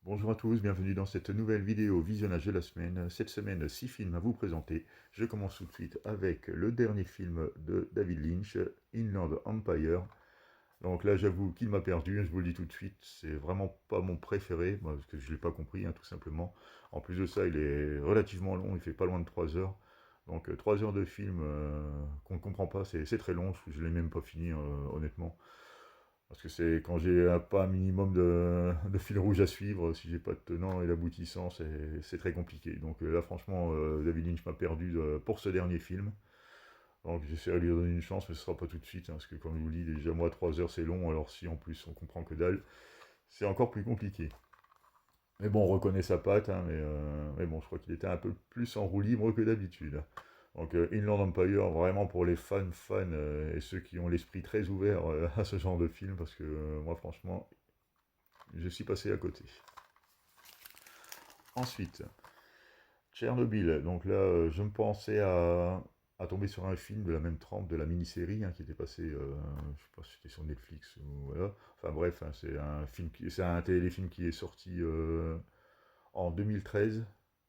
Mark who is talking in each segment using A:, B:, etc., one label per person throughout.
A: Bonjour à tous, bienvenue dans cette nouvelle vidéo visionnage de la semaine. Cette semaine, 6 films à vous présenter. Je commence tout de suite avec le dernier film de David Lynch, Inland Empire. Donc là, j'avoue qu'il m'a perdu, je vous le dis tout de suite, c'est vraiment pas mon préféré, parce que je l'ai pas compris, tout simplement. En plus de ça, il est relativement long, il fait pas loin de 3 heures. Donc 3 heures de film qu'on ne comprend pas, c'est très long, je l'ai même pas fini, honnêtement. Parce que c'est quand j'ai pas un minimum de fil rouge à suivre, si j'ai pas de tenant et d'aboutissant, c'est très compliqué. Donc là, franchement, David Lynch m'a perdu pour ce dernier film. Donc j'essaierai de lui donner une chance, mais ce sera pas tout de suite, parce que comme je vous le dis, déjà moi 3 heures c'est long, alors si en plus on comprend que dalle, c'est encore plus compliqué. Mais bon, on reconnaît sa patte, mais bon, je crois qu'il était un peu plus en roue libre que d'habitude. Donc Inland Empire, vraiment pour les fans, et ceux qui ont l'esprit très ouvert à ce genre de film, parce que moi franchement, je suis passé à côté. Ensuite, Tchernobyl. Donc là, je me pensais à tomber sur un film de la même trempe de la mini-série qui était passé, je sais pas si c'était sur Netflix ou voilà. Enfin bref, c'est un film, c'est un téléfilm qui est sorti en 2013,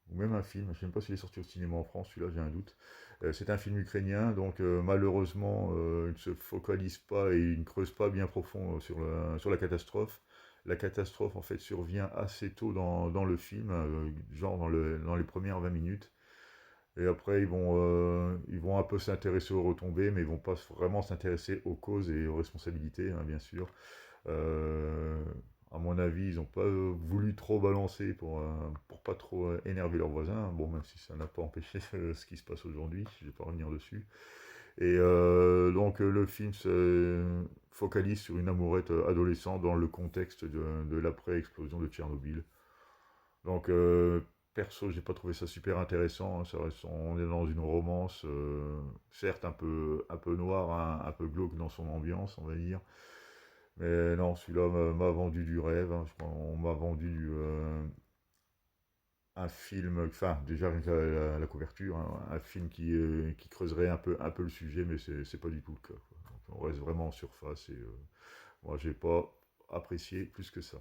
A: ou même un film. Je ne sais même pas s'il est sorti au cinéma en France. Celui-là, j'ai un doute. C'est un film ukrainien, donc malheureusement, il ne se focalise pas et il ne creuse pas bien profond sur la catastrophe. La catastrophe en fait survient assez tôt dans le film, genre dans les premières 20 minutes. Et après, ils vont un peu s'intéresser aux retombées, mais ils vont pas vraiment s'intéresser aux causes et aux responsabilités, bien sûr. Euh, à mon avis, ils n'ont pas voulu trop balancer pour pas trop énerver leurs voisins. Bon, même si ça n'a pas empêché ce qui se passe aujourd'hui, je vais pas revenir dessus. Et donc le film se focalise sur une amourette adolescente dans le contexte de l'après-explosion de Tchernobyl. Donc perso, j'ai pas trouvé ça super intéressant. On est dans une romance, certes un peu noire, un peu glauque dans son ambiance, on va dire. Mais non, celui-là m'a vendu du rêve. On m'a vendu un film, enfin déjà rien que la couverture, un film qui creuserait un peu le sujet, mais c'est pas du tout le cas, quoi. Donc, on reste vraiment en surface et moi j'ai pas apprécié plus que ça.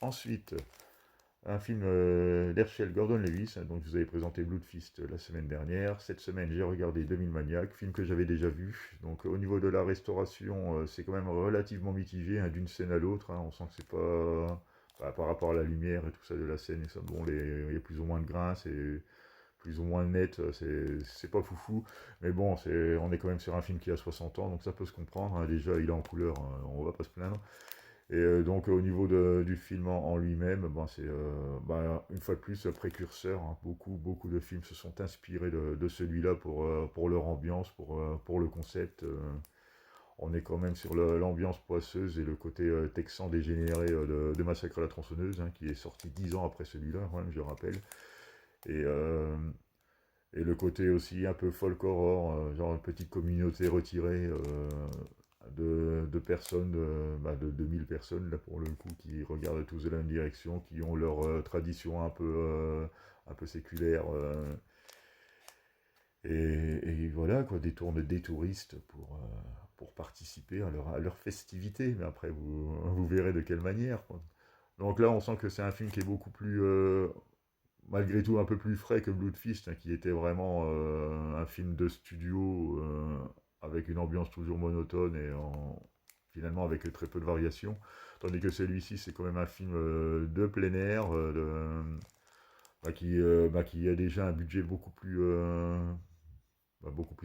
A: Ensuite, un film d'Herschel Gordon-Lewis, donc je vous avais présenté Blood Fist la semaine dernière. Cette semaine, j'ai regardé 2000 Maniacs, film que j'avais déjà vu. Donc au niveau de la restauration, c'est quand même relativement mitigé d'une scène à l'autre. On sent que c'est pas par rapport à la lumière et tout ça de la scène. Et ça, bon, il y a plus ou moins de grains, c'est plus ou moins net, c'est pas foufou. Mais bon, on est quand même sur un film qui a 60 ans, donc ça peut se comprendre. Déjà, il est en couleur, on va pas se plaindre. Et donc au niveau du film en lui-même, ben, c'est une fois de plus précurseur. Beaucoup de films se sont inspirés de celui-là pour leur ambiance, pour le concept. On est quand même sur l'ambiance poisseuse et le côté texan dégénéré de Massacre à la tronçonneuse, qui est sorti 10 ans après celui-là, quand même, je rappelle. Et, euh, et le côté aussi un peu folk horror, genre une petite communauté retirée de personnes, de 2000 personnes là pour le coup, qui regardent tous de la même direction, qui ont leur tradition un peu séculaire. Et voilà, quoi, détournent des touristes pour participer à leur festivité. Mais après, vous verrez de quelle manière, quoi. Donc là, on sent que c'est un film qui est beaucoup plus, malgré tout, un peu plus frais que Blood Fist, qui était vraiment un film de studio avec une ambiance toujours monotone et finalement avec très peu de variations. Tandis que celui-ci, c'est quand même un film de plein air, qui a déjà un budget beaucoup plus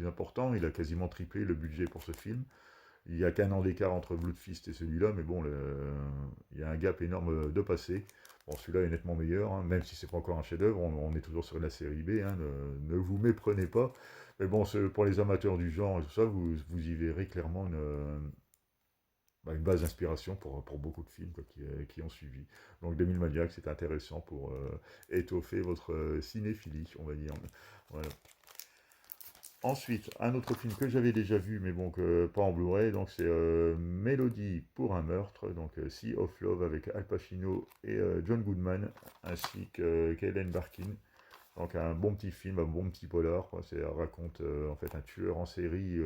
A: important. Il a quasiment triplé le budget pour ce film. Il n'y a qu'un an d'écart entre Blood Fist et celui-là, mais bon, il y a un gap énorme de passé. Bon, celui-là est nettement meilleur, même si c'est pas encore un chef-d'œuvre, on est toujours sur la série B, ne vous méprenez pas. Mais bon, pour les amateurs du genre et tout ça, vous y verrez clairement une base d'inspiration pour beaucoup de films, quoi, qui ont suivi. Donc 2000 Maniacs, c'est intéressant pour étoffer votre cinéphilie, on va dire. Voilà. Ensuite, un autre film que j'avais déjà vu, mais bon, pas en Blu-ray, donc c'est Mélodie pour un meurtre, donc Sea of Love avec Al Pacino et John Goodman, ainsi qu'Helen Barkin. Donc un bon petit film, un bon petit polar, quoi. Ça raconte en fait un tueur en série,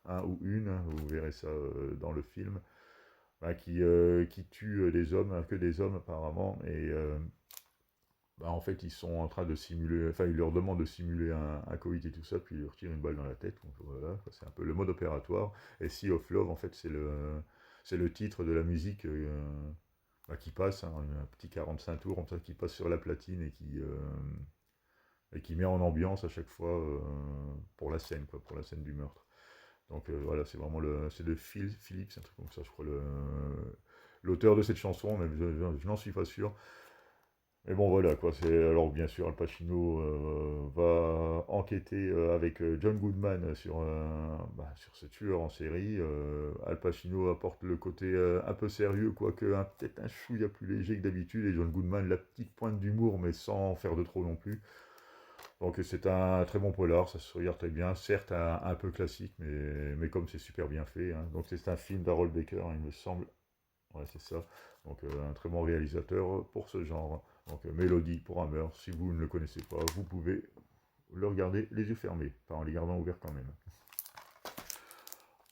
A: un ou une, vous verrez ça dans le film, qui tue des hommes, hein, que des hommes apparemment, et en fait ils sont en train de simuler, enfin ils leur demandent de simuler un coït et tout ça, puis ils leur tirent une balle dans la tête, donc voilà, c'est un peu le mode opératoire, et Sea of Love en fait c'est le titre de la musique qui passe, hein, un petit 45 tours comme ça, qui passe sur la platine et qui met en ambiance à chaque fois pour la scène, quoi, pour la scène du meurtre. Donc voilà, c'est vraiment c'est de Phil Phillips, un truc comme ça, je crois, l'auteur de cette chanson, mais je n'en suis pas sûr. Mais bon, voilà, quoi, alors bien sûr, Al Pacino va enquêter avec John Goodman sur ce tueur en série. Al Pacino apporte le côté un peu sérieux, quoique peut-être un chouïa plus léger que d'habitude, et John Goodman la petite pointe d'humour, mais sans faire de trop non plus. Donc c'est un très bon polar, ça se regarde très bien, certes un peu classique, mais comme c'est super bien fait, hein. Donc c'est un film d'Harold Baker, hein, il me semble. Ouais, c'est ça. Donc un très bon réalisateur pour ce genre. Donc Mélodie pour un meurtre, si vous ne le connaissez pas, vous pouvez le regarder les yeux fermés, pas en les gardant ouverts quand même.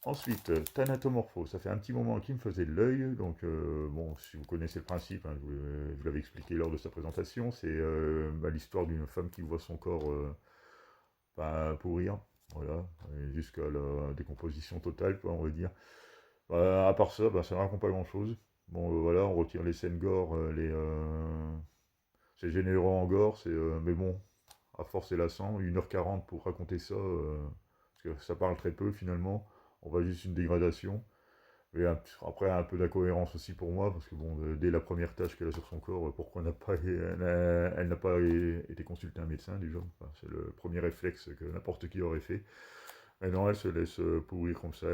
A: Ensuite, Thanatomorpho, ça fait un petit moment qu'il me faisait de l'œil, donc bon, si vous connaissez le principe, hein, je vous l'avais expliqué lors de sa présentation, c'est l'histoire d'une femme qui voit son corps pourrir, voilà, jusqu'à la décomposition totale, quoi, on va dire. À part ça, ça ne raconte pas grand-chose. Bon, voilà, on retire les scènes gore, c'est généreux en gore, mais bon, à force c'est lassant, 1h40 pour raconter ça, parce que ça parle très peu finalement, on voit juste une dégradation. Et après, un peu d'incohérence aussi pour moi, parce que bon, dès la première tâche qu'elle a sur son corps, pourquoi elle n'a pas été consulter un médecin déjà. Enfin, c'est le premier réflexe que n'importe qui aurait fait. Mais non, elle se laisse pourrir comme ça.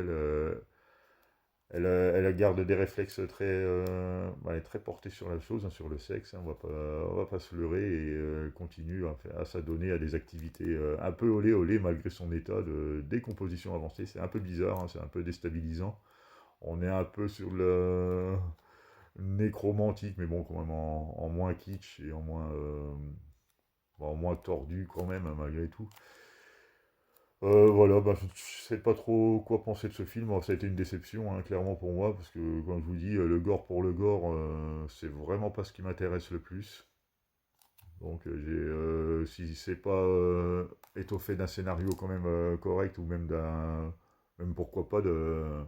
A: Elle garde des réflexes elle est très portée sur la chose, hein, sur le sexe, hein, on va pas se leurrer, et elle continue à s'adonner à des activités un peu olé olé malgré son état de décomposition avancée. C'est un peu bizarre, hein, c'est un peu déstabilisant. On est un peu sur le nécromantique, mais bon, quand même en moins kitsch et en moins tordu quand même, hein, malgré tout. Voilà, je ne sais pas trop quoi penser de ce film. Alors, ça a été une déception, hein, clairement pour moi, parce que, comme je vous dis, le gore pour le gore, c'est vraiment pas ce qui m'intéresse le plus. Donc, si c'est pas étoffé d'un scénario quand même correct, ou même pourquoi pas de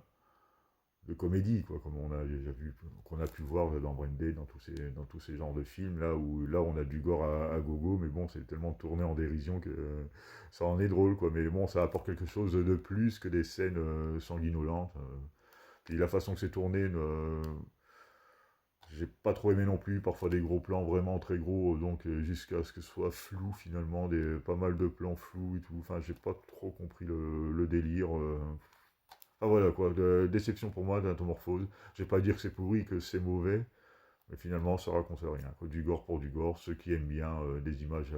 A: comédie, quoi, comme on a déjà vu, qu'on a pu voir dans Branded, dans tous ces genres de films, là on a du gore à gogo, mais bon, c'est tellement tourné en dérision que ça en est drôle, quoi. Mais bon, ça apporte quelque chose de plus que des scènes sanguinolentes. Puis la façon que c'est tourné, j'ai pas trop aimé non plus, parfois des gros plans vraiment très gros, donc jusqu'à ce que ce soit flou finalement, pas mal de plans flous et tout. Enfin, j'ai pas trop compris le délire. Ah voilà quoi, déception pour moi d'Anthomorphose. Je vais pas dire que c'est pourri, que c'est mauvais, mais finalement ça raconte rien, quoi. Du gore pour du gore, ceux qui aiment bien des images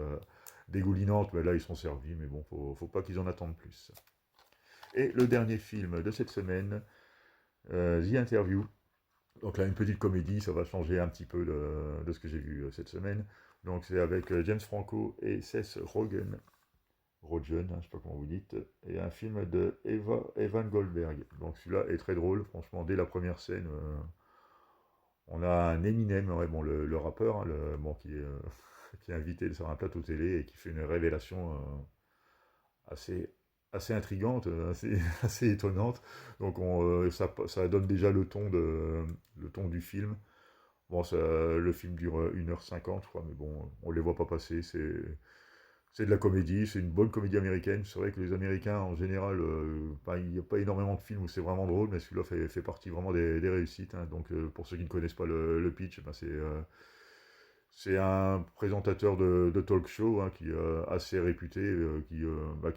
A: dégoulinantes, là ils sont servis, mais bon, faut pas qu'ils en attendent plus. Et le dernier film de cette semaine, The Interview. Donc là une petite comédie, ça va changer un petit peu de ce que j'ai vu cette semaine. Donc c'est avec James Franco et Seth Rogen. Rogen, hein, je sais pas comment vous dites, et un film de Evan Goldberg. Donc celui-là est très drôle, franchement, dès la première scène, on a un Eminem, ouais, bon, le rappeur, hein, qui est invité sur un plateau télé et qui fait une révélation assez, assez intrigante, assez étonnante. Donc ça donne déjà le ton du film. Bon, le film dure 1h50, je crois, mais bon, on ne les voit pas passer, c'est de la comédie, c'est une bonne comédie américaine. C'est vrai que les Américains, en général, il n'y a pas énormément de films où c'est vraiment drôle, mais celui-là fait partie vraiment des réussites, hein. Donc, pour ceux qui ne connaissent pas le pitch, c'est un présentateur de talk show, hein, qui est assez réputé, qui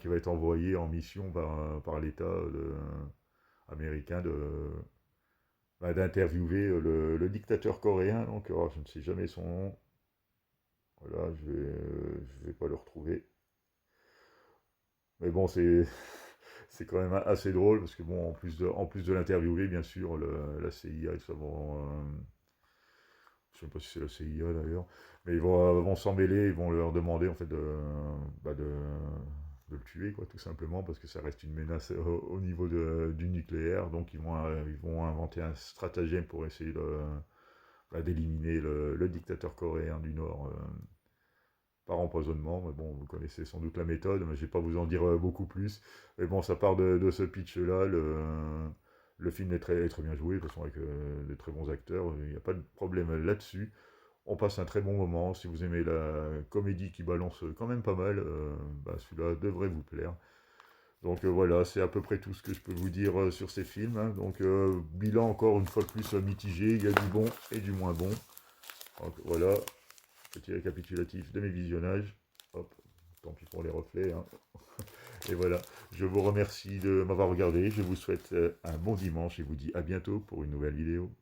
A: va être envoyé en mission par l'État américain d'interviewer le dictateur coréen. Donc, je ne sais jamais son nom. Voilà, je vais pas le retrouver. Mais bon, c'est quand même assez drôle parce que bon, en plus de l'interviewer, bien sûr, la CIA et tout ça je sais pas si c'est la CIA d'ailleurs, mais ils vont s'en mêler, ils vont leur demander en fait bah, de, de le tuer, quoi, tout simplement, parce que ça reste une menace au niveau du nucléaire. Donc ils vont inventer un stratagème pour essayer d'éliminer le dictateur coréen du Nord par empoisonnement. Mais bon, vous connaissez sans doute la méthode, mais je ne vais pas vous en dire beaucoup plus. Mais bon, ça part de ce pitch-là. Le film est très bien joué, de toute façon, avec de très bons acteurs. Il n'y a pas de problème là-dessus. On passe un très bon moment. Si vous aimez la comédie qui balance quand même pas mal, celui-là devrait vous plaire. Donc voilà, c'est à peu près tout ce que je peux vous dire sur ces films, hein. Donc bilan encore une fois de plus mitigé, il y a du bon et du moins bon. Donc voilà, petit récapitulatif de mes visionnages. Hop, tant pis pour les reflets, hein. Et voilà, je vous remercie de m'avoir regardé, je vous souhaite un bon dimanche et vous dis à bientôt pour une nouvelle vidéo.